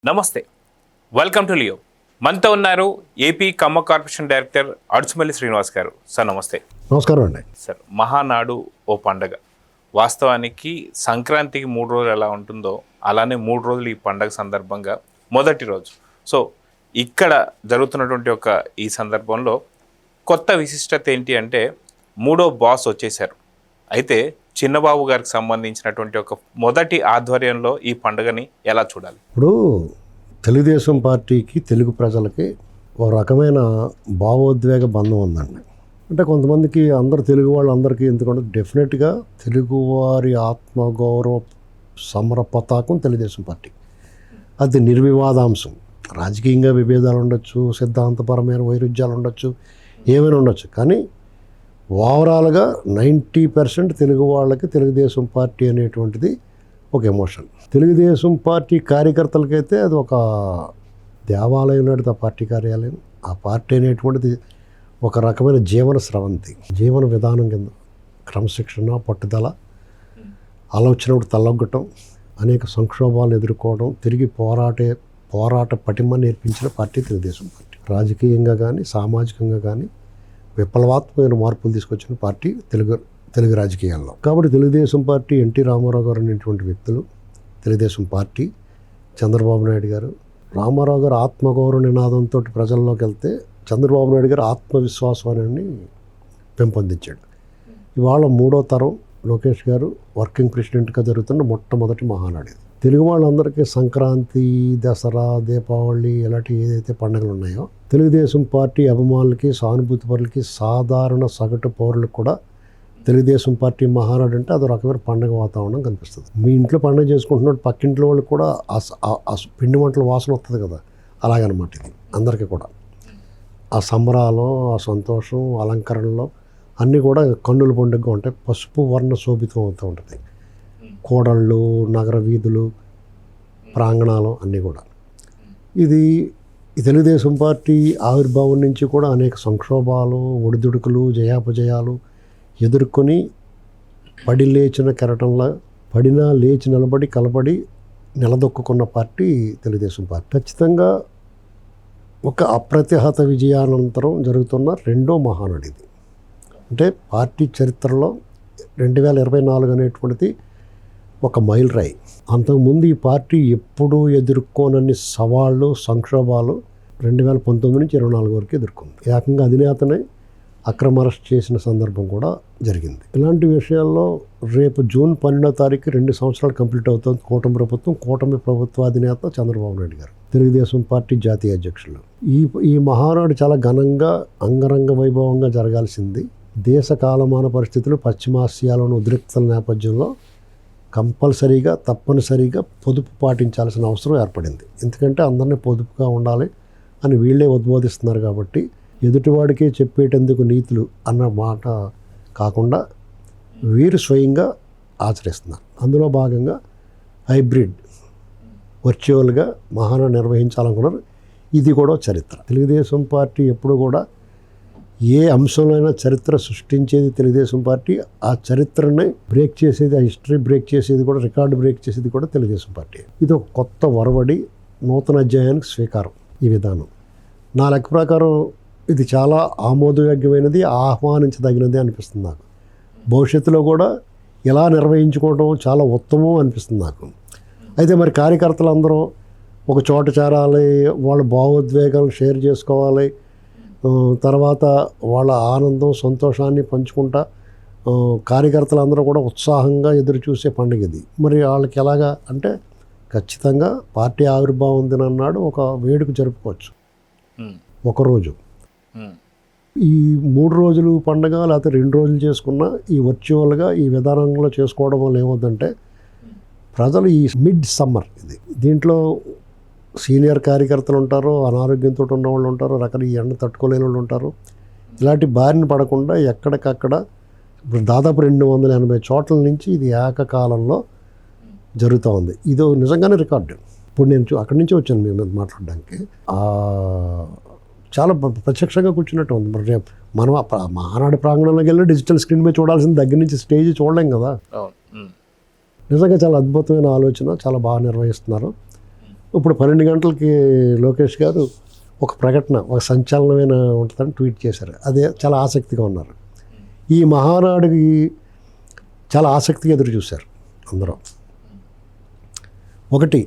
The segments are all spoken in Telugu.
నమస్తే, వెల్కమ్ టు లియో. మనతో ఉన్నారు ఏపీ కమ్మ కార్పొరేషన్ డైరెక్టర్ అడుచుమల్లి శ్రీనివాస్ గారు. సార్ నమస్తే. నమస్కారం అండి. సార్, మహానాడు ఓ పండగ. వాస్తవానికి సంక్రాంతికి 3 రోజులు ఎలా ఉంటుందో అలానే 3 రోజులు ఈ పండగ సందర్భంగా మొదటి రోజు. సో ఇక్కడ జరుగుతున్నటువంటి ఈ సందర్భంలో కొత్త విశిష్టత ఏంటి అంటే 3వ బాస్ వచ్చేసారు. అయితే చిన్నబాబు గారికి సంబంధించినటువంటి మొదటి ఆధ్వర్యంలో ఈ పండుగని ఎలా చూడాలి? ఇప్పుడు తెలుగుదేశం పార్టీకి తెలుగు ప్రజలకి ఒక రకమైన భావోద్వేగ బంధం ఉందండి. అంటే కొంతమందికి అందరు తెలుగు వాళ్ళందరికీ ఎందుకంటే డెఫినెట్గా తెలుగువారి ఆత్మగౌరవ సమర పతాకం తెలుగుదేశం పార్టీ. అది నిర్వివాదాంశం. రాజకీయంగా విభేదాలు ఉండొచ్చు, సిద్ధాంతపరమైన వైరుధ్యాలు ఉండొచ్చు, ఏమైనా ఉండొచ్చు, కానీ ఓవరాల్గా 90% తెలుగు వాళ్ళకి తెలుగుదేశం పార్టీ అనేటువంటిది ఒక ఎమోషన్. తెలుగుదేశం పార్టీ కార్యకర్తలకైతే అది ఒక దేవాలయం లాంటిది. ఆ పార్టీ కార్యాలయం, ఆ పార్టీ అనేటువంటిది ఒక రకమైన జీవన స్రవంతి, జీవన విధానం కింద క్రమశిక్షణ, పట్టుదల, ఆలోచనప్పుడు తల్లొగ్గటం, అనేక సంక్షోభాలు ఎదుర్కోవడం, తిరిగి పోరాట పటిమ నేర్పించిన పార్టీ తెలుగుదేశం పార్టీ. రాజకీయంగా కానీ సామాజికంగా కానీ విప్లవాత్మకమైన మార్పులు తీసుకొచ్చిన పార్టీ తెలుగు రాజకీయాల్లో. కాబట్టి తెలుగుదేశం పార్టీ, ఎన్టీ రామారావు గారు అనేటువంటి వ్యక్తులు, తెలుగుదేశం పార్టీ, చంద్రబాబు నాయుడు గారు, రామారావు గారు ఆత్మగౌరవ నినాదంతో ప్రజల్లోకి వెళ్తే చంద్రబాబు నాయుడు గారు ఆత్మవిశ్వాసాన్ని పెంపొందించాడు. ఇవాళ 3వ తరం లోకేష్ గారు వర్కింగ్ ప్రెసిడెంట్గా జరుగుతున్న మొట్టమొదటి మహానాడు. తెలుగు వాళ్ళందరికీ సంక్రాంతి, దసరా, దీపావళి ఇలాంటి ఏదైతే పండుగలు ఉన్నాయో తెలుగుదేశం పార్టీ అభిమానులకి, సానుభూతి పరులకి, సాధారణ సగటు పౌరులకు కూడా తెలుగుదేశం పార్టీ మహానాడు అంటే అదో రకమైన పండుగ వాతావరణం కనిపిస్తుంది. మీ ఇంట్లో పండుగ చేసుకుంటున్నట్టు పక్కింట్లో వాళ్ళకి కూడా ఆ పిండి వంటల వాసన వస్తుంది కదా, అలాగనమాట ఇది అందరికీ కూడా. ఆ సంబరాలు, ఆ సంతోషం, అలంకరణలో అన్నీ కూడా కన్నుల పండుగగా ఉంటాయి. పసుపు వర్ణ శోభితం అవుతూ ఉంటుంది. కోడళ్ళు, నగర వీధులు, ప్రాంగణాలు అన్నీ కూడా. ఇది తెలుగుదేశం పార్టీ ఆవిర్భావం నుంచి కూడా అనేక సంక్షోభాలు, ఒడిదుడుకులు, జయాపజయాలు ఎదుర్కొని పడి లేచిన కెరటంలా పడినా లేచి నిలబడి కలబడి నిలదొక్కున్న పార్టీ తెలుగుదేశం పార్టీ. ఖచ్చితంగా ఒక అప్రతిహత విజయానంతరం జరుగుతున్న 2వ మహానాడు ఇది. అంటే పార్టీ చరిత్రలో 2024 అనేటువంటిది ఒక మైల్ రాయి. అంతకుముందు ఈ పార్టీ ఎప్పుడూ ఎదుర్కోనన్ని సవాళ్ళు, సంక్షోభాలు 2019 నుంచి 24 వరకు ఎదుర్కొంది. ఏకంగా అధినేతనే అక్రమ అరెస్ట్ చేసిన సందర్భం కూడా జరిగింది. ఇలాంటి విషయాల్లో రేపు జూన్ 12వ తారీఖు 2 సంవత్సరాలు కంప్లీట్ అవుతుంది కూటమి ప్రభుత్వ అధినేత చంద్రబాబు నాయుడు గారు, తెలుగుదేశం పార్టీ జాతీయ అధ్యక్షులు. ఈ మహానాడు చాలా ఘనంగా, అంగరంగ వైభవంగా జరగాల్సింది. దేశ కాలమాన పరిస్థితులు, పశ్చిమాసియాలోని ఉద్రిక్తల నేపథ్యంలో కంపల్సరీగా, తప్పనిసరిగా పొదుపు పాటించాల్సిన అవసరం ఏర్పడింది. ఎందుకంటే అందరినీ పొదుపుగా ఉండాలి అని వీళ్ళే ఉద్బోధిస్తున్నారు. కాబట్టి ఎదుటివాడికే చెప్పేటందుకు నీతులు అన్న మాట కాకుండా వీరు స్వయంగా ఆచరిస్తున్నారు. అందులో భాగంగా హైబ్రిడ్ వర్చువల్గా మహానాడు నిర్వహించాలనుకున్నారు. ఇది కూడా చరిత్ర. తెలుగుదేశం పార్టీ ఎప్పుడు కూడా ఏ అంశంలో చరిత్ర సృష్టించేది తెలుగుదేశం పార్టీ. ఆ చరిత్రని బ్రేక్ చేసేది, ఆ హిస్టరీ బ్రేక్ చేసేది కూడా, రికార్డు బ్రేక్ చేసేది కూడా తెలుగుదేశం పార్టీ. ఇది ఒక కొత్త వరవడి, నూతన అధ్యాయానికి స్వీకారం. ఈ విధానం నా లెక్క ప్రకారం ఇది చాలా ఆమోదయోగ్యమైనది, ఆహ్వానించదగినది అనిపిస్తుంది నాకు. భవిష్యత్తులో కూడా ఇలా నిర్వహించుకోవడం చాలా ఉత్తమం అనిపిస్తుంది నాకు. అయితే మరి కార్యకర్తలందరూ ఒక చోట చేరాలి, వాళ్ళ భావోద్వేగాలను షేర్ చేసుకోవాలి, తర్వాత వాళ్ళ ఆనందం, సంతోషాన్ని పంచుకుంటా కార్యకర్తలందరూ కూడా ఉత్సాహంగా ఎదురు చూసే పండుగ ఇది. మరి వాళ్ళకి ఎలాగా అంటే ఖచ్చితంగా పార్టీ ఆవిర్భావం దినన్నాడు ఒక వేడుక జరుపుకోవచ్చు ఒకరోజు. ఈ 3 రోజులు పండుగ లేకపోతే 2 రోజులు చేసుకున్న ఈ వర్చువల్గా ఈ విధానంలో చేసుకోవడం వల్ల ఏమవుతుందంటే ప్రజలు ఈ మిడ్ సమ్మర్ ఇది, దీంట్లో సీనియర్ కార్యకర్తలు ఉంటారు, అనారోగ్యంతో ఉన్న వాళ్ళు ఉంటారు, రకరకాల ఈ ఎండ తట్టుకోలేని వాళ్ళు ఉంటారు. ఇలాంటి బారిన పడకుండా ఎక్కడికక్కడ దాదాపు 280 చోట్ల నుంచి ఇది ఏకకాలంలో జరుగుతూ ఉంది. ఇది నిజంగానే రికార్డు. ఇప్పుడు నేను అక్కడి నుంచి వచ్చాను మీ మీద మాట్లాడడానికి. చాలా ప్రత్యక్షంగా కూర్చున్నట్టు ఉంది. మరి రేపు మనం మహానాడు ప్రాంగణంలోకి వెళ్ళి డిజిటల్ స్క్రీన్ మీద చూడాల్సిన దగ్గర నుంచి స్టేజ్ చూడలేం కదా. నిజంగా చాలా అద్భుతమైన ఆలోచన, చాలా బాగా నిర్వహిస్తున్నారు. ఇప్పుడు 12 గంటలకి లోకేష్ గారు ఒక ప్రకటన, ఒక సంచలనమైన ఉంటుందని ట్వీట్ చేశారు. అదే చాలా ఆసక్తిగా ఉన్నారు. ఈ మహానాడుకి చాలా ఆసక్తిగా ఎదురు చూశారు అందరూ. ఒకటి,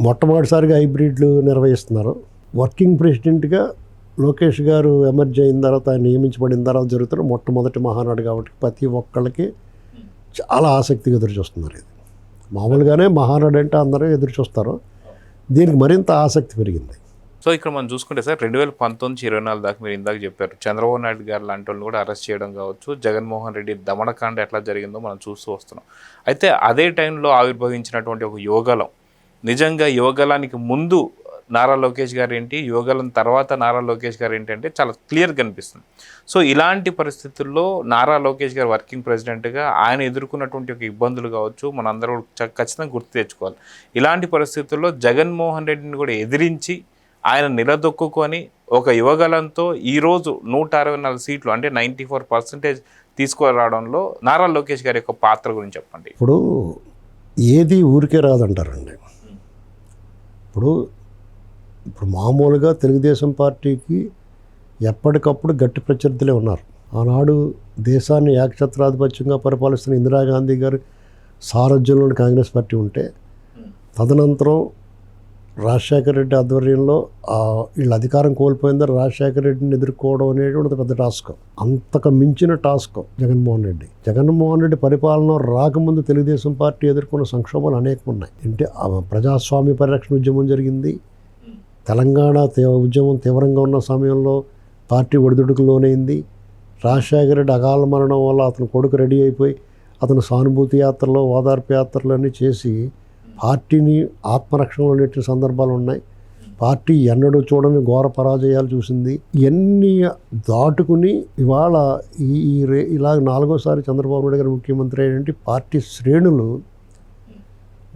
మొట్టమొదటిసారిగా హైబ్రిడ్లు నిర్వహిస్తున్నారు. వర్కింగ్ ప్రెసిడెంట్గా లోకేష్ గారు ఎమర్జీ అయిన తర్వాత, ఆయన నియమించబడిన తర్వాత జరుగుతున్న మొట్టమొదటి మహానాడు కాబట్టి ప్రతి ఒక్కళ్ళకి చాలా ఆసక్తిగా ఎదురు చూస్తున్నారు. ఇది మామూలుగానే మహానాడు అంటే అందరూ ఎదురు చూస్తారు, దీనికి మరింత ఆసక్తి పెరిగింది. సో ఇక్కడ మనం చూసుకుంటే సార్ 2019-24 దాకా మీరు ఇందాక చెప్పారు, చంద్రబాబు నాయుడు గారు లాంటి వాళ్ళని కూడా అరెస్ట్ చేయడం కావచ్చు, జగన్మోహన్ రెడ్డి దమనకాండ ఎట్లా జరిగిందో మనం చూస్తూ వస్తున్నాం. అయితే అదే టైంలో ఆవిర్భవించినటువంటి ఒక యువగలం, నిజంగా యువగలానికి ముందు నారా లోకేష్ గారు ఏంటి, యువగలం తర్వాత నారా లోకేష్ గారు ఏంటి అంటే చాలా క్లియర్గా కనిపిస్తుంది. సో ఇలాంటి పరిస్థితుల్లో నారా లోకేష్ గారు వర్కింగ్ ప్రెసిడెంట్గా ఆయన ఎదుర్కొన్నటువంటి ఒక ఇబ్బందులు కావచ్చు మనందరూ ఖచ్చితంగా గుర్తు తెచ్చుకోవాలి. ఇలాంటి పరిస్థితుల్లో జగన్మోహన్ రెడ్డిని కూడా ఎదిరించి ఆయన నిలదొక్కుని ఒక యువగలంతో ఈరోజు 164 సీట్లు అంటే 94% తీసుకురావడంలో నారా లోకేష్ గారి యొక్క పాత్ర గురించి చెప్పండి. ఇప్పుడు ఏది ఊరికే రాదంటారండి. ఇప్పుడు మామూలుగా తెలుగుదేశం పార్టీకి ఎప్పటికప్పుడు గట్టి ప్రత్యర్థులే ఉన్నారు. ఆనాడు దేశాన్ని ఏకఛత్రాధిపత్యంగా పరిపాలిస్తున్న ఇందిరాగాంధీ గారి సారథ్యంలోని కాంగ్రెస్ పార్టీ ఉంటే, తదనంతరం రాజశేఖర రెడ్డి ఆధ్వర్యంలో వీళ్ళు అధికారం కోల్పోయిందో రాజశేఖర రెడ్డిని ఎదుర్కోవడం అనేటువంటి పెద్ద టాస్క్, అంతకు మించిన టాస్క్ జగన్మోహన్ రెడ్డి పరిపాలన రాకముందు తెలుగుదేశం పార్టీ ఎదుర్కొన్న సంక్షోభాలు అనేకం ఉన్నాయి. అంటే ప్రజాస్వామ్య పరిరక్షణ ఉద్యమం జరిగింది, తెలంగాణ ఉద్యమం తీవ్రంగా ఉన్న సమయంలో పార్టీ ఒడిదుడుకు లోనైంది. రాజశేఖర రెడ్డి అకాల మరణం వల్ల అతని కొడుకు రెడీ అయిపోయి అతను సానుభూతి యాత్రలో, ఓదార్పు యాత్రలన్నీ చేసి పార్టీని ఆత్మరక్షణలో నెట్టిన సందర్భాలు ఉన్నాయి. పార్టీ ఎన్నడూ చూడని ఘోర పరాజయాలు చూసింది. ఇవన్నీ దాటుకుని ఇవాళ ఇలా 4వసారి చంద్రబాబు నాయుడు గారు ముఖ్యమంత్రి అయ్యేంటి పార్టీ శ్రేణులు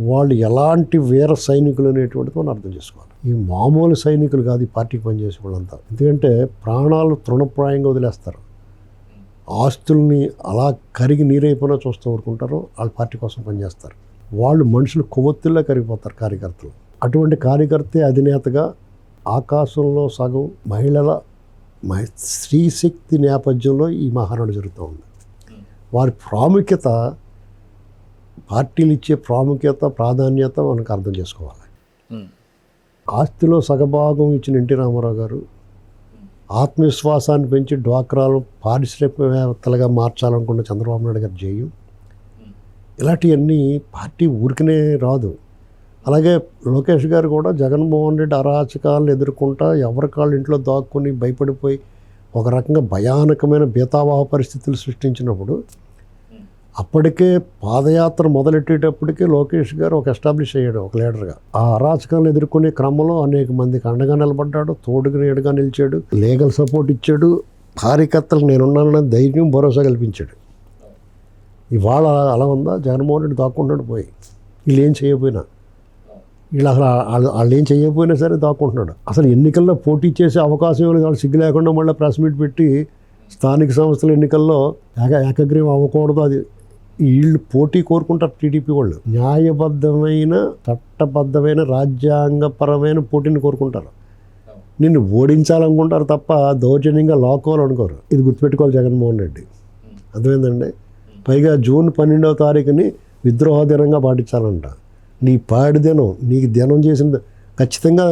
వాళ్ళు ఎలాంటి వీర సైనికులు అనేటువంటిది మనం అర్థం చేసుకోవాలి. ఈ మామూలు సైనికులు కాదు ఈ పార్టీకి పనిచేసే వాళ్ళంతా. ఎందుకంటే ప్రాణాలు తృణప్రాయంగా వదిలేస్తారు, ఆస్తుల్ని అలా కరిగి నీరైపోయినా చూస్తూ ఊరుకుంటారు, వాళ్ళ పార్టీ కోసం పనిచేస్తారు. వాళ్ళు మనుషులు కొవ్వొత్తుల్లో కరిగిపోతారు కార్యకర్తలు. అటువంటి కార్యకర్తే అధినేతగా ఆకాశంలో సగం మహిళల స్త్రీశక్తి నేపథ్యంలో ఈ మహానాడు జరుగుతూ ఉంది. వారి ప్రాముఖ్యత, పార్టీలు ఇచ్చే ప్రాముఖ్యత, ప్రాధాన్యత మనకు అర్థం చేసుకోవాలి. ఆస్తిలో సగభాగం ఇచ్చిన ఎన్టీ రామారావు గారు ఆత్మవిశ్వాసాన్ని పెంచి డ్వాక్రాలు పారిశ్రామికవేత్తలుగా మార్చాలనుకున్న చంద్రబాబు నాయుడు గారు జయం, ఇలాంటివన్నీ పార్టీ ఊరికనే రాదు. అలాగే లోకేష్ గారు కూడా జగన్మోహన్ రెడ్డి అరాచకాలను ఎదుర్కొంటా ఎవరి కాళ్ళు ఇంట్లో దాక్కుని భయపడిపోయి ఒక రకంగా భయానకమైన బీతావాహ పరిస్థితులు సృష్టించినప్పుడు, అప్పటికే పాదయాత్ర మొదలెట్టేటప్పటికే లోకేష్ గారు ఒక ఎస్టాబ్లిష్ అయ్యాడు, ఒక లీడర్గా. ఆ అరాచకాలను ఎదుర్కొనే క్రమంలో అనేక మందికి అండగా నిలబడ్డాడు, తోడుగా నీడగా నిలిచాడు, లీగల్ సపోర్ట్ ఇచ్చాడు, కార్యకర్తలకు నేనున్నానని ధైర్యం, భరోసా కల్పించాడు. ఇవాళ అలా ఉందా? జగన్మోహన్ రెడ్డి దాక్కుంటున్నాడు పోయి, వీళ్ళు ఏం చేయకపోయినా, వాళ్ళు ఏం చేయకపోయినా సరే దాక్కుంటున్నాడు. అసలు ఎన్నికల్లో పోటీ చేసే అవకాశం వాళ్ళు సిగ్గు లేకుండా మళ్ళీ ప్రెస్ మీట్ పెట్టి స్థానిక సంస్థల ఎన్నికల్లో ఏకగ్రీవం అవ్వకూడదు, అది వీళ్ళు పోటీ కోరుకుంటారు. టీడీపీ వాళ్ళు న్యాయబద్ధమైన, చట్టబద్ధమైన, రాజ్యాంగపరమైన పోటీని కోరుకుంటారు. నిన్ను ఓడించాలనుకుంటారు తప్ప దౌర్జన్యంగా లాక్కోవాలనుకోరు. ఇది గుర్తుపెట్టుకోవాలి జగన్మోహన్ రెడ్డి. అర్థమైందండి. పైగా జూన్ 12వ తారీఖుని విద్రోహ దినంగా పాటించాలంట. నీ పాడి దినం, నీకు దినం చేసిన, ఖచ్చితంగా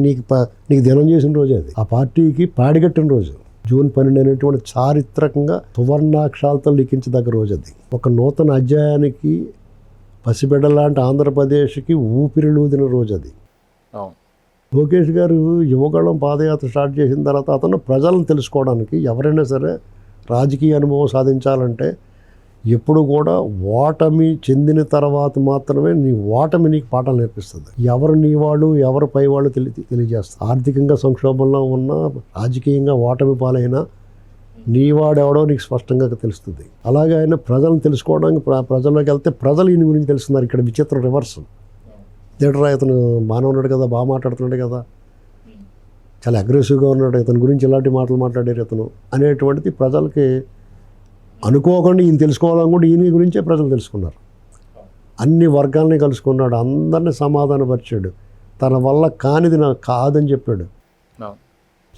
నీకు దినం చేసిన రోజు అది. ఆ పార్టీకి పాడిగట్టిన రోజు జూన్ 12 అనేటువంటి చారిత్రకంగా సువర్ణాక్షరాలతో లిఖించదగ్గ రోజు అది. ఒక నూతన అధ్యాయానికి, పసిబిడ్డ లాంటి ఆంధ్రప్రదేశ్కి ఊపిరిలూదిన రోజు అది. లోకేష్ గారు యువగళం పాదయాత్ర స్టార్ట్ చేసిన తర్వాత అతను ప్రజలను తెలుసుకోవడానికి, ఎవరైనా సరే రాజకీయ అనుభవం సాధించాలంటే ఎప్పుడు కూడా ఓటమి చెందిన తర్వాత మాత్రమే నీ ఓటమి నీకు పాఠాలు నేర్పిస్తుంది. ఎవరు నీ వాళ్ళు, ఎవరు పై వాళ్ళు తెలియజేస్తారు. ఆర్థికంగా సంక్షోభంలో ఉన్న, రాజకీయంగా ఓటమి పాలైనా నీవాడెవడో నీకు స్పష్టంగా తెలుస్తుంది. అలాగే ఆయన ప్రజలను తెలుసుకోవడానికి ప్రజల్లోకి వెళ్తే ప్రజలు ఈయన గురించి తెలుస్తున్నారు. ఇక్కడ విచిత్రం రివర్స్. లీడర్ ఇతను బాగానే ఉన్నాడు కదా, బాగా మాట్లాడుతున్నాడు కదా, చాలా అగ్రెసివ్గా ఉన్నాడు, ఇతని గురించి ఇలాంటి మాటలు మాట్లాడారు ఇతను అనేటువంటిది ప్రజలకి అనుకోకుండా ఈయన తెలుసుకోవాలనుకుంటే ఈయన గురించే ప్రజలు తెలుసుకున్నారు. అన్ని వర్గాలని కలుసుకున్నాడు, అందరినీ సమాధానపరిచాడు, తన వల్ల కానిది నాకు కాదని చెప్పాడు. అవును.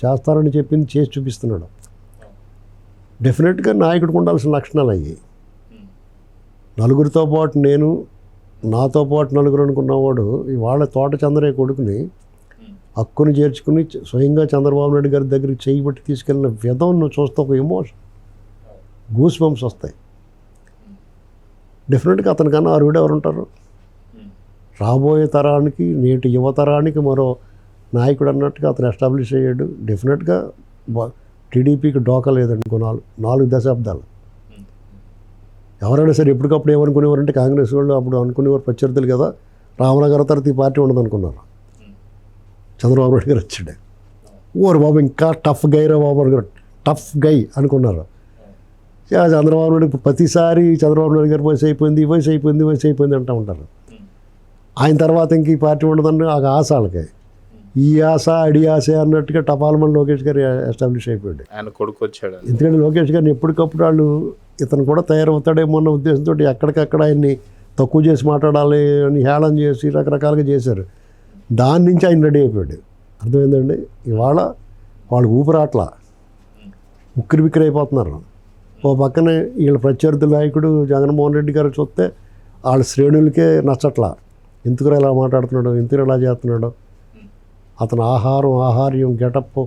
చేస్తారని చెప్పింది చేసి చూపిస్తున్నాడు. డెఫినెట్గా నాయకుడికి ఉండాల్సిన లక్షణాలు అయ్యి. నలుగురితో పాటు నేను, నాతో పాటు నలుగురు అనుకున్నవాడు ఇవాళ తోట చంద్రయ్య కొడుకుని హక్కుని చేర్చుకుని స్వయంగా చంద్రబాబు నాయుడు గారి దగ్గరికి చేయబట్టి తీసుకెళ్ళిన విధం నువ్వు చూస్తే ఒక ఎమోషన్, గూస్ బంప్స్ వస్తాయి. డెఫినెట్గా అతనికన్నా అర్హుడు ఎవరు ఉంటారు? రాబోయే తరానికి, నేటి యువతరానికి మరో నాయకుడు అన్నట్టుగా అతను ఎస్టాబ్లిష్ అయ్యాడు. డెఫినెట్గా టీడీపీకి డోకా లేదండి. 4 దశాబ్దాలు. ఎవరైనా సరే ఎప్పటికప్పుడు ఏమనుకునేవారంటే కాంగ్రెస్ వాళ్ళు అప్పుడు అనుకునేవారు ప్రత్యర్థులు కదా, రామనగర్ తర్వాత ఈ పార్టీ ఉండదు అనుకున్నారు. చంద్రబాబు నాయుడు గారు వచ్చాడు, ఓరు బాబు ఇంకా టఫ్ గై రా బాబు గారు, టఫ్ గై అనుకున్నారు. చంద్రబాబు నాయుడు ప్రతిసారి చంద్రబాబు నాయుడు గారు వయసు అయిపోయింది, వయసు అయిపోయింది, వయసు అయిపోయింది అంటూ ఉంటారు. ఆయన తర్వాత ఇంక ఈ పార్టీ ఉండదని ఆ ఆశ వాళ్ళకి. ఈ ఆశ అడి ఆశ అన్నట్టుగా టపాలమని లోకేష్ గారు ఎస్టాబ్లిష్ అయిపోయాడు. ఆయన కొడుకు వచ్చాడు. ఎందుకంటే లోకేష్ గారిని ఎప్పటికప్పుడు వాళ్ళు ఇతను కూడా తయారవుతాడేమో అన్న ఉద్దేశంతో ఎక్కడికక్కడ ఆయన్ని తక్కువ చేసి మాట్లాడాలి అని హేళన చేసి రకరకాలుగా చేశారు. దాని నుంచి ఆయన రెడీ అయిపోయాడు. అర్థమైందండి. ఇవాళ వాళ్ళు ఊపిరాట్ల ఉక్కిరి బిక్కిరి అయిపోతున్నారు. ఓ పక్కనే వీళ్ళ ప్రత్యర్థి నాయకుడు జగన్మోహన్ రెడ్డి గారు చూస్తే వాళ్ళ శ్రేణులకే నచ్చట్లా. ఎందుకు ఇలా మాట్లాడుతున్నాడు, ఎందుకు ఇలా చేస్తున్నాడు, అతను ఆహార్యం గెటప్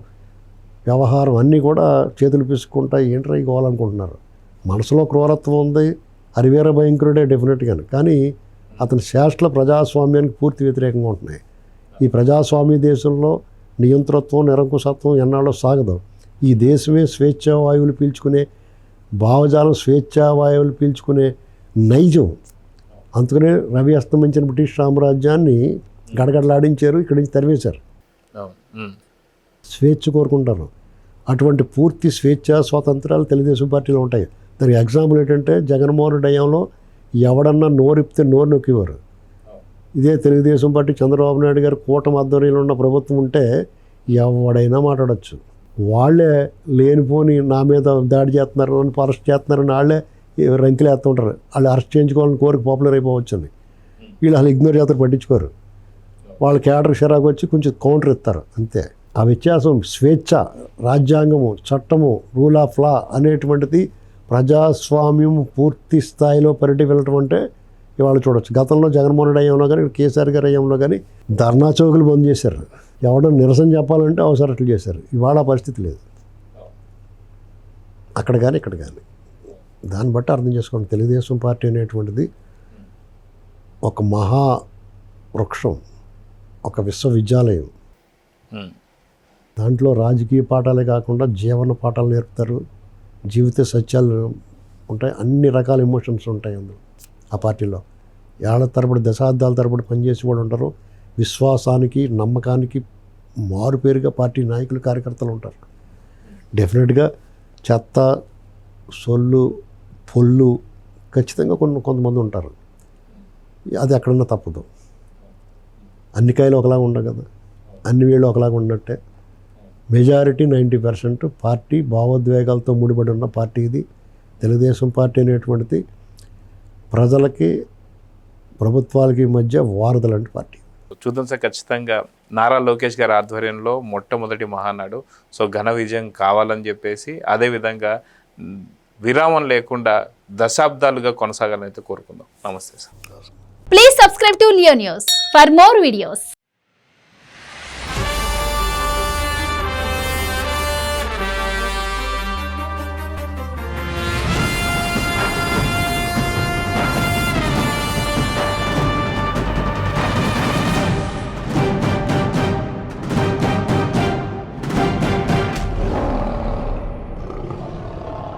వ్యవహారం అన్నీ కూడా చేతులు పిసుకుంటా ఏంట్రా ఇవ్వాలనుకుంటున్నారు. మనసులో క్రూరత్వం ఉంది, హరివీర భయంకరుడే డెఫినెట్గాను. కానీ అతని శాస్త్ర ప్రజాస్వామ్యానికి పూర్తి వ్యతిరేకంగా ఉంటున్నాయి. ఈ ప్రజాస్వామ్య దేశంలో నియంతృత్వం, నిరంకుశత్వం ఎన్నాళ్ళో సాగదు. ఈ దేశమే స్వేచ్ఛా వాయువులు పీల్చుకునే భావజాలం, స్వేచ్ఛా వాయువులు పీల్చుకునే నైజం. అందుకనే రవి అస్తమించిన బ్రిటిష్ సామ్రాజ్యాన్ని గడగడలాడించారు, ఇక్కడి నుంచి తరివేశారు. స్వేచ్ఛ కోరుకుంటారు. అటువంటి పూర్తి స్వేచ్ఛ స్వాతంత్రాలు తెలుగుదేశం పార్టీలో ఉంటాయి. దానికి ఎగ్జాంపుల్ ఏంటంటే జగన్మోహన్ రెడ్డి హయాంలో ఎవడన్నా నోరిపితే నోరు నొక్కేవారు. ఇదే తెలుగుదేశం పార్టీ చంద్రబాబు నాయుడు గారు కూటమి ఆధ్వర్యంలో ఉన్న ప్రభుత్వం ఉంటే ఎవడైనా మాట్లాడచ్చు. వాళ్ళే లేనిపోని నా మీద దాడి చేస్తున్నారు అని, అరెస్ట్ చేస్తున్నారని వాళ్ళే రంకిలు వేస్తుంటారు. వాళ్ళు అరెస్ట్ చేయించుకోవాలని కోరిక పాపులర్ అయిపోవచ్చని వీళ్ళు అసలు ఇగ్నోర్ చేస్తారు, పట్టించుకోరు. వాళ్ళ క్యాడర్ షరాకు వచ్చి కొంచెం కౌంటర్ ఇస్తారు అంతే. ఆ వ్యత్యాసం స్వేచ్ఛ, రాజ్యాంగము, చట్టము, రూల్ ఆఫ్ లా అనేటువంటిది ప్రజాస్వామ్యం పూర్తి స్థాయిలో పరిధి వెళ్ళటం అంటే ఇవాళ చూడవచ్చు. గతంలో జగన్మోహన్ రెడ్డి అయ్యంలో కానీ, కేసీఆర్ గారి అయ్యంలో కానీ ధర్నా చౌకులు బంద్ చేశారు. ఎవడో నిరసన చెప్పాలంటే అవసరట్లు చేశారు. ఇవాళ పరిస్థితి లేదు అక్కడ కానీ ఇక్కడ కానీ. దాన్ని బట్టి అర్థం చేసుకోండి, తెలుగుదేశం పార్టీ అనేటువంటిది ఒక మహా వృక్షం, ఒక విశ్వవిద్యాలయం. దాంట్లో రాజకీయ పాఠాలే కాకుండా జీవన పాఠాలు నేర్పుతారు, జీవిత సత్యాలు ఉంటాయి, అన్ని రకాల ఎమోషన్స్ ఉంటాయి అందులో. ఆ పార్టీలో ఏళ్ల తరబడి, దశాబ్దాల తరబడి పనిచేసి కూడా ఉంటారు. విశ్వాసానికి, నమ్మకానికి మారుపేరుగా పార్టీ నాయకులు, కార్యకర్తలు ఉంటారు. డెఫినెట్గా చెత్త, సొల్లు, పొల్లు ఖచ్చితంగా కొంతమంది ఉంటారు. అది ఎక్కడన్నా తప్పదు. అన్ని కాయలు ఒకలాగా ఉండవు కదా, అన్ని వేళ్ళు ఒకలాగా ఉన్నట్టే మెజారిటీ 90% పార్టీ భావోద్వేగాలతో ముడిపడి ఉన్న పార్టీ ఇది. తెలుగుదేశం పార్టీ అనేటువంటిది ప్రజలకి, ప్రభుత్వాలకి మధ్య వారధి లాంటి పార్టీ. చూద్దాం సార్, ఖచ్చితంగా నారా లోకేష్ గారి ఆధ్వర్యంలో మొట్టమొదటి మహానాడు ఘన విజయం కావాలని చెప్పేసి, అదేవిధంగా విరామం లేకుండా దశాబ్దాలుగా కొనసాగాలని అయితే కోరుకుందాం. నమస్తే sir. Please subscribe to Leo news for more videos.